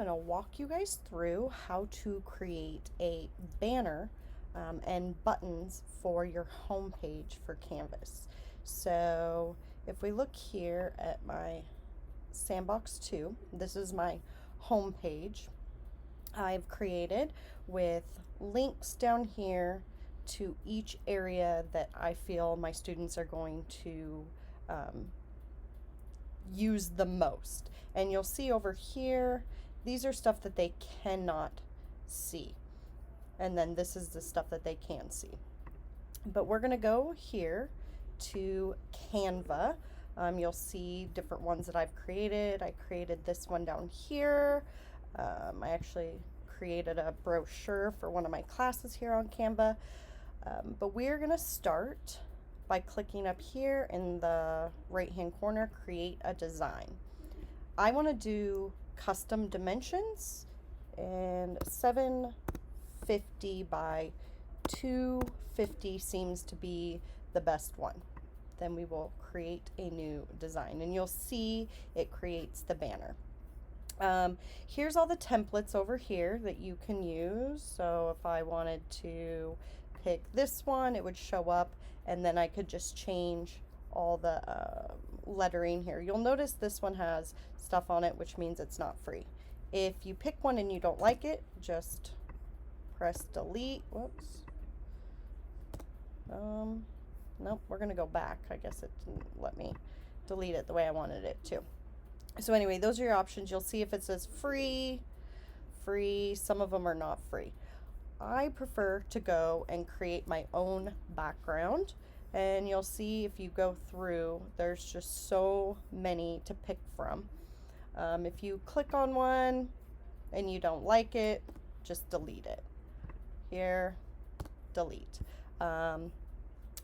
going to walk you guys through how to create a banner and buttons for your home page for Canvas. So if we look here at my Sandbox 2, this is my home page I've created with links down here to each area that I feel my students are going to use the most. And you'll see over here, these are stuff that they cannot see. And then this is the stuff that they can see. But we're going to go here to Canva. You'll see different ones that I've created. I created this one down here. I actually created a brochure for one of my classes here on Canva. But we're going to start by clicking up here in the right hand corner, create a design. I want to do custom dimensions, and 750 by 250 seems to be the best one. Then we will create a new design, and you'll see it creates the banner. Here's all the templates over here that you can use. So if I wanted to pick this one, it would show up, and then I could just change all the lettering here. You'll notice this one has stuff on it, which means it's not free. If you pick one and you don't like it, just press delete. Whoops. Nope, we're gonna go back. I guess it didn't let me delete it the way I wanted it to. So anyway, those are your options. You'll see if it says free, some of them are not free. I prefer to go and create my own background, and you'll see if you go through, there's just so many to pick from. If you click on one and you don't like it, just delete it. Here, delete.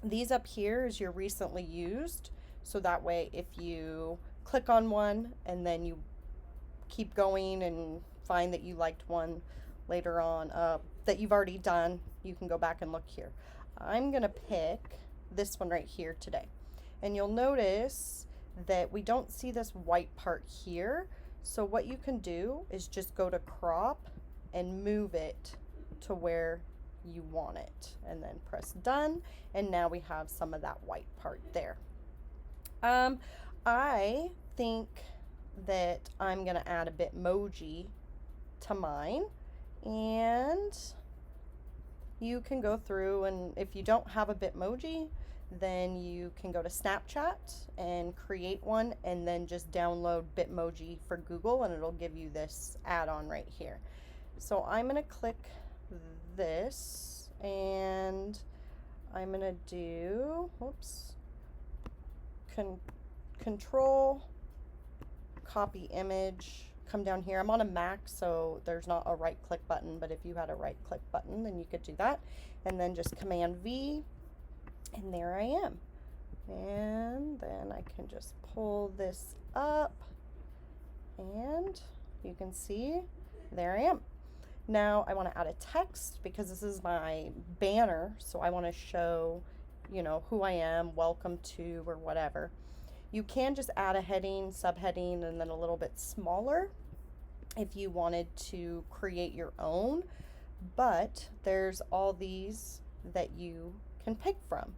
These up here is your recently used, so that way if you click on one and then you keep going and find that you liked one later on that you've already done, you can go back and look here. I'm gonna pick this one right here today, and you'll notice that we don't see this white part here. So what you can do is just go to crop and move it to where you want it, and then press done, and now we have some of that white part there. I think that I'm gonna add a Bitmoji to mine, and you can go through, and if you don't have a Bitmoji, then you can go to Snapchat and create one, and then just download Bitmoji for Google, and it'll give you this add-on right here. So I'm gonna click this, and I'm gonna do, whoops, control, copy image, come down here. I'm on a Mac, so there's not a right click button, but if you had a right click button, then you could do that. And then just Command V, and there I am. And then I can just pull this up, and you can see, there I am. Now I want to add a text because this is my banner, so I want to show, you know, who I am, welcome to, or whatever. You can just add a heading, subheading, and then a little bit smaller if you wanted to create your own, but there's all these that you can pick from.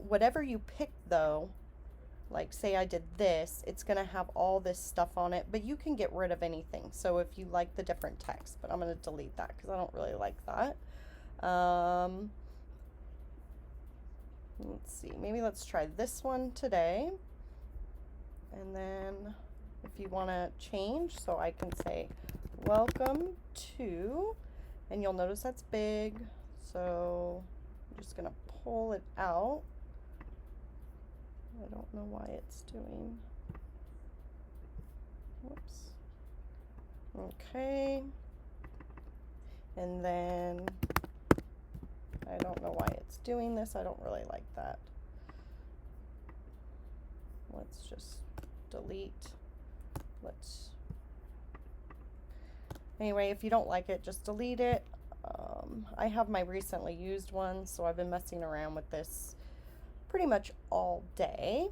Whatever you pick though, like say I did this, it's gonna have all this stuff on it, but you can get rid of anything. So if you like the different text, but I'm gonna delete that because I don't really like that. Let's see, maybe let's try this one today. And then if you want to change, so I can say welcome to, and you'll notice that's big, so I'm just gonna pull it out. I don't know why it's doing, whoops. Okay, and then I don't know why it's doing this. I don't really like that. Let's just delete. Anyway, if you don't like it, just delete it. I have my recently used one, so I've been messing around with this pretty much all day.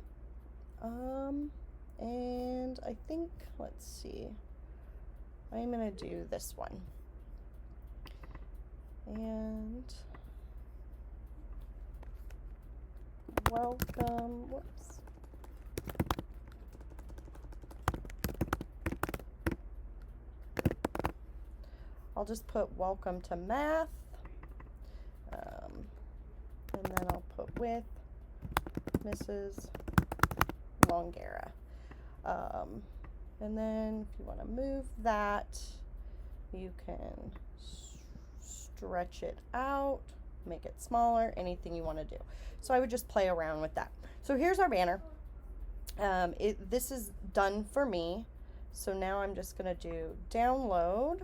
And I think, let's see, I'm going to do this one. And welcome, whoops. I'll just put welcome to math. And then I'll put with Mrs. Longera. And then if you want to move that, you can stretch it out, make it smaller, anything you want to do. So I would just play around with that. So here's our banner. This is done for me. So now I'm just going to do download.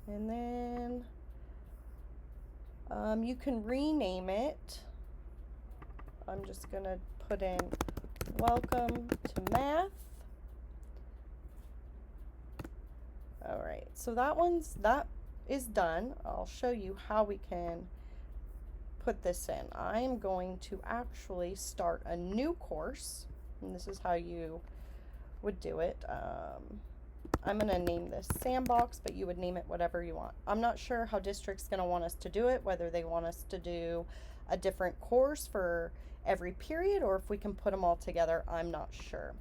And then you can rename it. I'm just going to put in welcome to math. All right, so that is done. I'll show you how we can put this in. I'm going to actually start a new course, and this is how you would do it. I'm going to name this Sandbox, but you would name it whatever you want. I'm not sure how district's going to want us to do it, whether they want us to do a different course for every period or if we can put them all together. I'm not sure.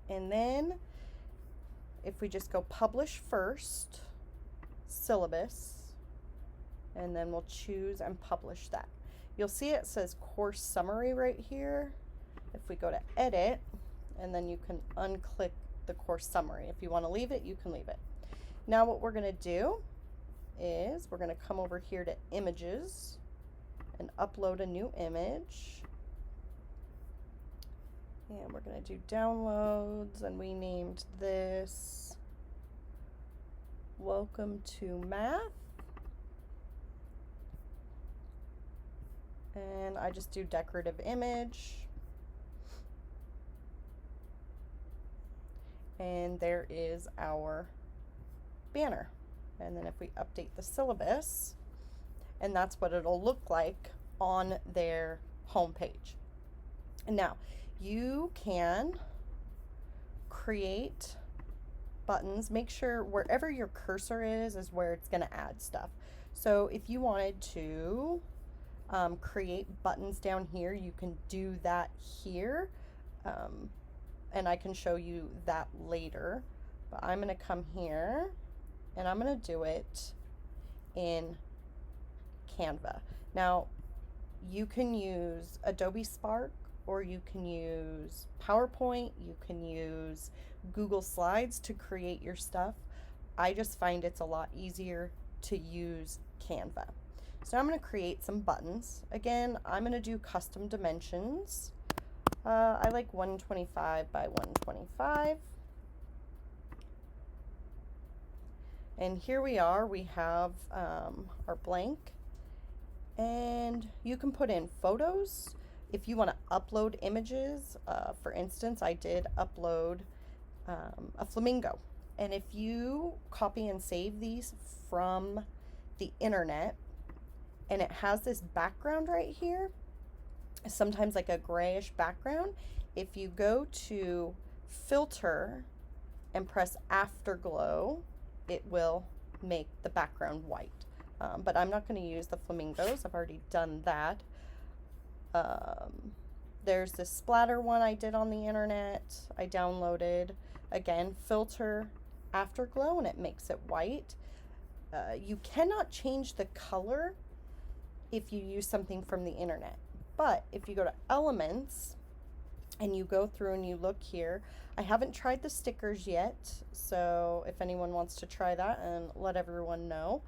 And then if we just go publish first, syllabus, and then we'll choose and publish that. You'll see it says course summary right here. If we go to edit, and then you can unclick the course summary. If you want to leave it, you can leave it. Now what we're going to do is we're going to come over here to images and upload a new image. And we're going to do downloads, and we named this Welcome to Math. And I just do decorative image. And there is our banner. And then if we update the syllabus, and that's what it'll look like on their homepage. And now you can create buttons. Make sure wherever your cursor is where it's going to add stuff. So if you wanted to create buttons down here, you can do that here. And I can show you that later. But I'm going to come here and I'm going to do it in Canva. Now, you can use Adobe Spark, or you can use PowerPoint, you can use Google Slides to create your stuff. I just find it's a lot easier to use Canva. So I'm going to create some buttons. Again, I'm going to do custom dimensions. I like 125 by 125. And here we are, we have our blank. And you can put in photos. If you want to upload images, for instance, I did upload a flamingo. And if you copy and save these from the internet, and it has this background right here, sometimes like a grayish background, if you go to filter and press afterglow, it will make the background white. But I'm not going to use the flamingos. I've already done that. There's this splatter one I did on the internet. I downloaded. Again, filter afterglow, and it makes it white. You cannot change the color if you use something from the internet. But if you go to elements and you go through and you look here, I haven't tried the stickers yet, so if anyone wants to try that, and let everyone know.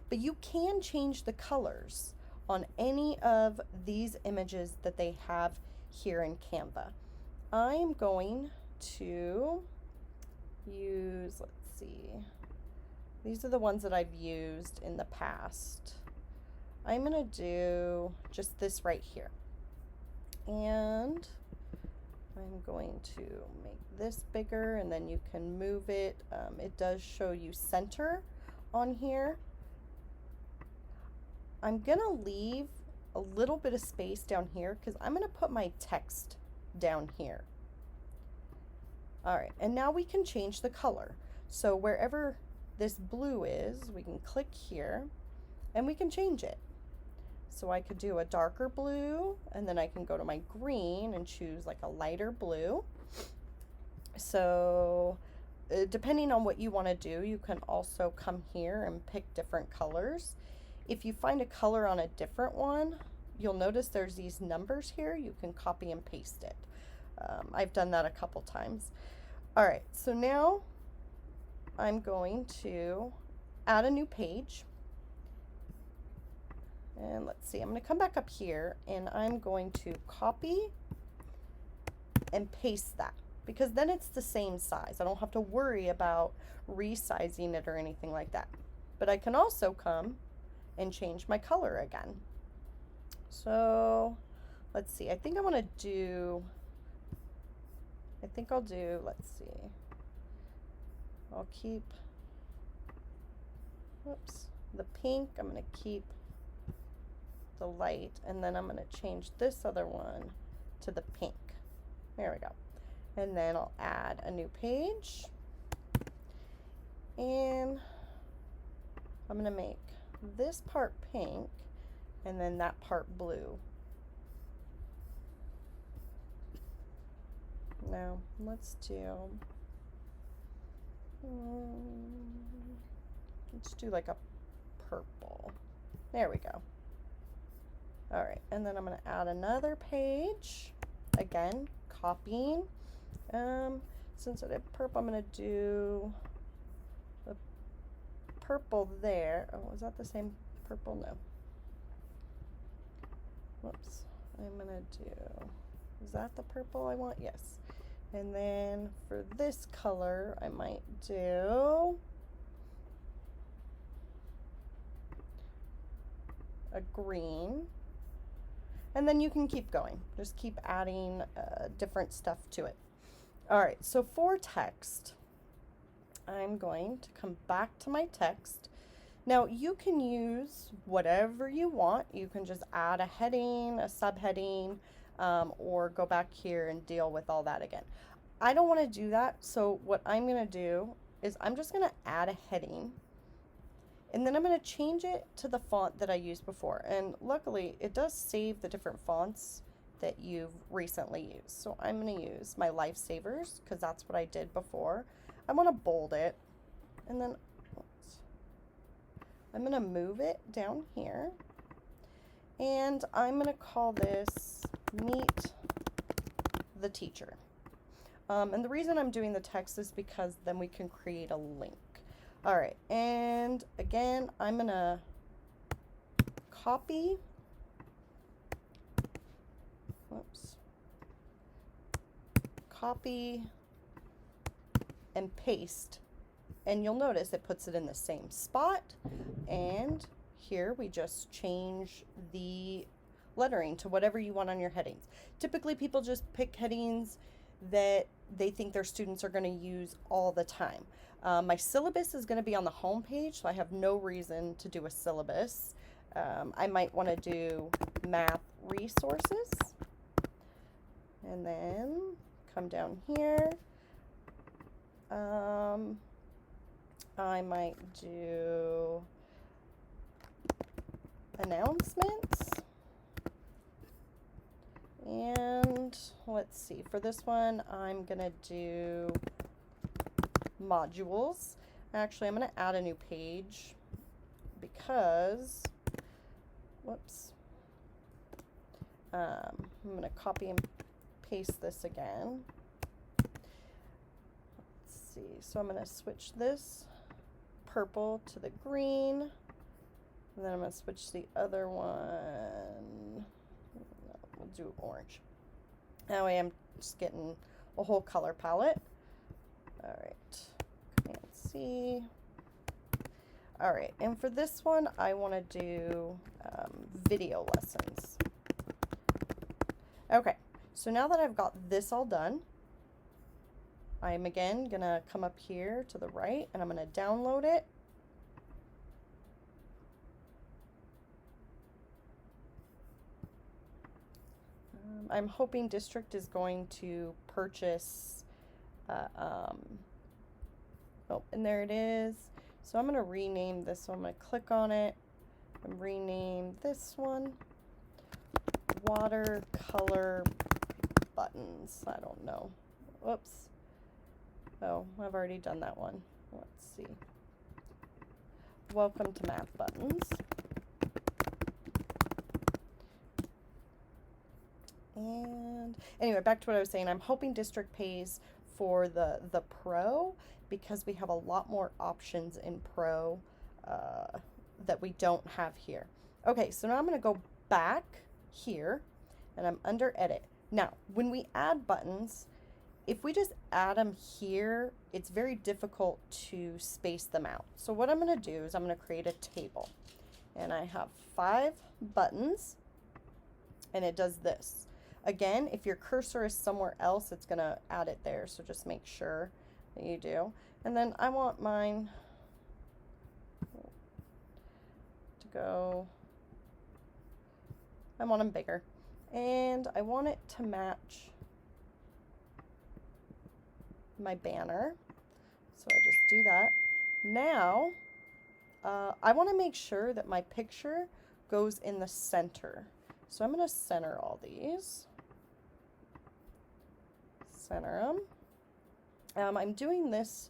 But you can change the colors on any of these images that they have here in Canva. I'm going to use, let's see, these are the ones that I've used in the past. I'm going to do just this right here. And I'm going to make this bigger, and then you can move it. It does show you center on here. I'm going to leave a little bit of space down here because I'm going to put my text down here. All right, and now we can change the color. So wherever this blue is, we can click here and we can change it. So I could do a darker blue, and then I can go to my green and choose like a lighter blue. So depending on what you want to do, you can also come here and pick different colors. If you find a color on a different one, you'll notice there's these numbers here. You can copy and paste it. I've done that a couple times. All right, so now I'm going to add a new page. And let's see, I'm going to come back up here and I'm going to copy and paste that, because then it's the same size. I don't have to worry about resizing it or anything like that. But I can also come and change my color again. So let's see, I think I'll do, let's see, I'll keep, whoops, the pink. I'm going to keep the light, and then I'm going to change this other one to the pink. There we go. And then I'll add a new page, and I'm going to make this part pink and then that part blue. Now let's do like a purple. There we go. All right, and then I'm going to add another page. Again, copying. Since I did purple, I'm going to do the purple there. Oh, is that the same purple? No. Whoops. I'm going to do, is that the purple I want? Yes. And then for this color, I might do a green. And then you can keep going. Just keep adding different stuff to it. All right, so for text, I'm going to come back to my text. Now you can use whatever you want. You can just add a heading, a subheading, or go back here and deal with all that again. I don't want to do that, so what I'm going to do is I'm just going to add a heading, and then I'm going to change it to the font that I used before. And luckily, it does save the different fonts that you've recently used. So I'm going to use my Lifesavers, because that's what I did before. I want to bold it, and then I'm going to move it down here, and I'm going to call this Meet the Teacher. And the reason I'm doing the text is because then we can create a link. All right, and again, I'm going to copy, copy and paste, and you'll notice it puts it in the same spot. And here we just change the lettering to whatever you want on your headings. Typically people just pick headings that they think their students are going to use all the time. My syllabus is going to be on the home page, so I have no reason to do a syllabus. I might want to do math resources, and then come down here. I might do announcements. And let's see, for this one, I'm going to do modules. Actually, I'm going to add a new page because, whoops, I'm going to copy and paste this again. Let's see, so I'm going to switch this purple to the green, and then I'm going to switch the other one. We'll do orange. That way I'm just getting a whole color palette. All right, Command C. All right, and for this one, I want to do video lessons. Okay, so now that I've got this all done, I'm again gonna come up here to the right and I'm gonna download it. I'm hoping District is going to purchase Oh, and there it is. So I'm going to rename this one. I'm going to click on it and rename this one watercolor buttons. I don't know. Whoops. Oh, I've already done that one. Let's see. Welcome to Math Buttons. And anyway, back to what I was saying. I'm hoping District pays for the Pro because we have a lot more options in Pro that we don't have here. Okay, so now I'm going to go back here and I'm under Edit. Now, when we add buttons, if we just add them here, it's very difficult to space them out. So what I'm going to do is I'm going to create a table. And I have 5 buttons, and it does this. Again, if your cursor is somewhere else, it's going to add it there. So just make sure that you do. And then I want mine to go, I want them bigger. And I want it to match my banner. So I just do that. Now, I want to make sure that my picture goes in the center. So I'm going to center all these. Center them. I'm doing this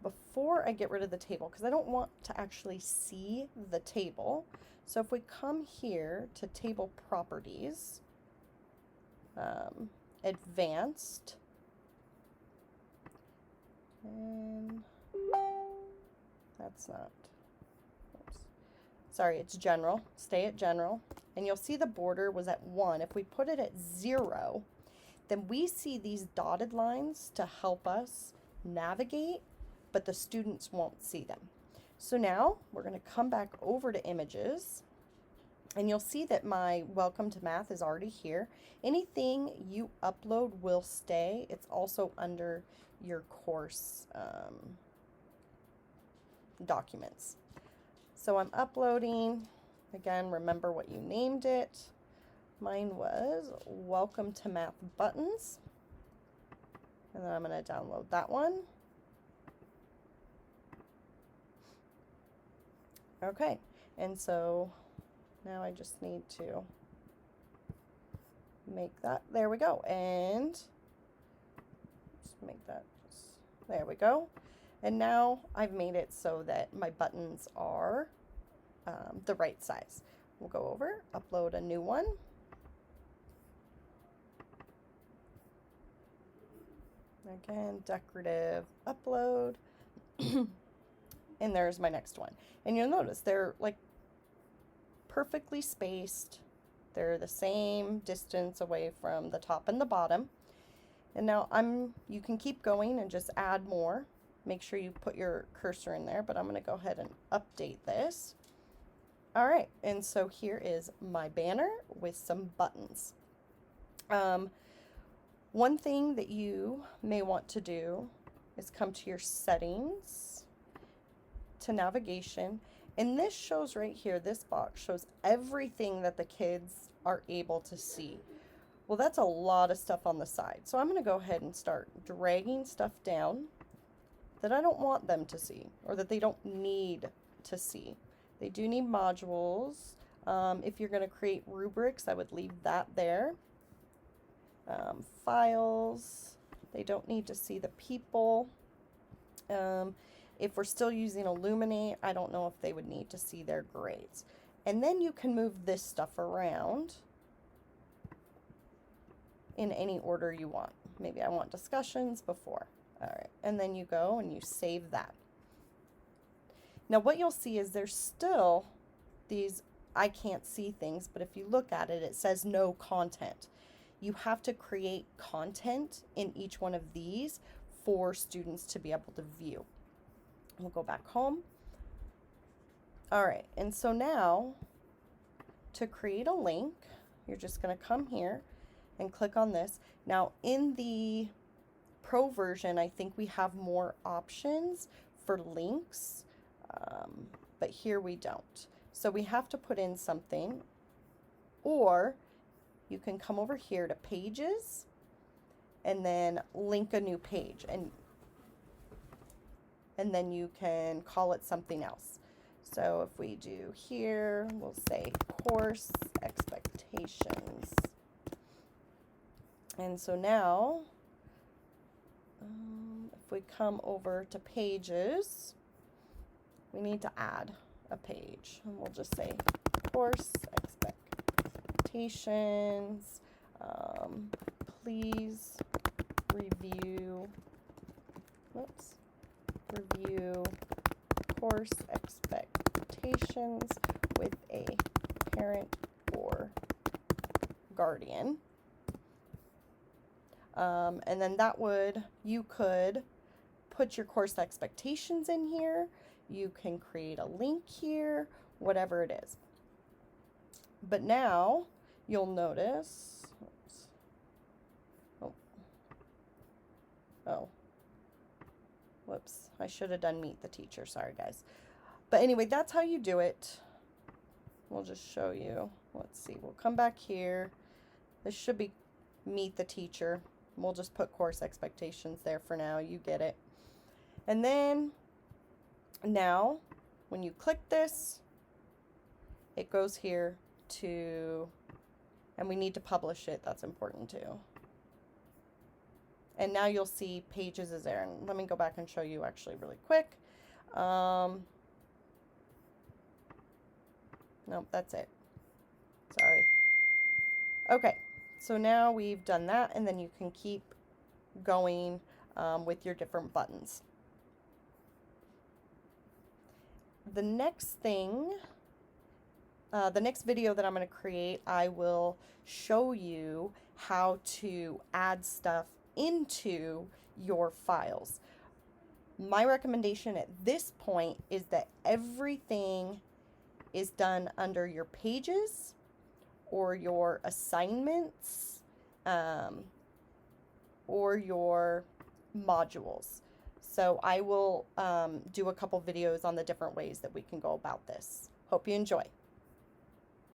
before I get rid of the table because I don't want to actually see the table. So if we come here to Table Properties, Advanced, and that's not, oops. Sorry, it's General. Stay at General. And you'll see the border was at 1. If we put it at 0, then we see these dotted lines to help us navigate, but the students won't see them. So now we're going to come back over to Images, and you'll see that my Welcome to Math is already here. Anything you upload will stay. It's also under your course documents. So I'm uploading. Again, remember what you named it. Mine was Welcome to Math Buttons. And then I'm going to download that one. Okay, and so now I just need to make that, there we go, and just make that, there we go. And now I've made it so that my buttons are the right size. We'll go over, upload a new one. Again, decorative upload. And there's my next one. And you'll notice they're like perfectly spaced. They're the same distance away from the top and the bottom. And now you can keep going and just add more. Make sure you put your cursor in there, but I'm going to go ahead and update this. All right, and so here is my banner with some buttons. One thing that you may want to do is come to your settings, to navigation, and this shows right here, this box shows everything that the kids are able to see. Well, that's a lot of stuff on the side. So I'm going to go ahead and start dragging stuff down that I don't want them to see or that they don't need to see. They do need modules. If you're going to create rubrics, I would leave that there. Files, they don't need to see the people. If we're still using Illuminate, I don't know if they would need to see their grades. And then you can move this stuff around in any order you want. Maybe I want discussions before. All right, and then you go and you save that. Now what you'll see is there's still these I can't see things, but if you look at it, it says no content. You have to create content in each one of these for students to be able to view. We'll go back home. All right, and so now to create a link, you're just going to come here and click on this. Now in the Pro version, I think we have more options for links, but here we don't. So we have to put in something, or you can come over here to Pages, and then link a new page, and then you can call it something else. So if we do here, we'll say course expectations. And so now, if we come over to pages, we need to add a page. And we'll just say course expectations. Please review course expectations with a parent or guardian. And then you could put your course expectations in here. You can create a link here, whatever it is. But now you'll notice, whoops, I should have done meet the teacher, sorry guys. But anyway, that's how you do it. We'll just show you. Let's see, we'll come back here. This should be meet the teacher. We'll just put course expectations there for now, you get it. And then now when you click this, it goes here to, and we need to publish it, that's important too. And now you'll see pages is there. And let me go back and show you actually really quick. Nope, that's it. Sorry. Okay, so now we've done that, and then you can keep going with your different buttons. The next thing, the next video that I'm going to create, I will show you how to add stuff into your files. My recommendation at this point is that everything is done under your pages or your assignments or your modules. So I will do a couple videos on the different ways that we can go about this. Hope you enjoy.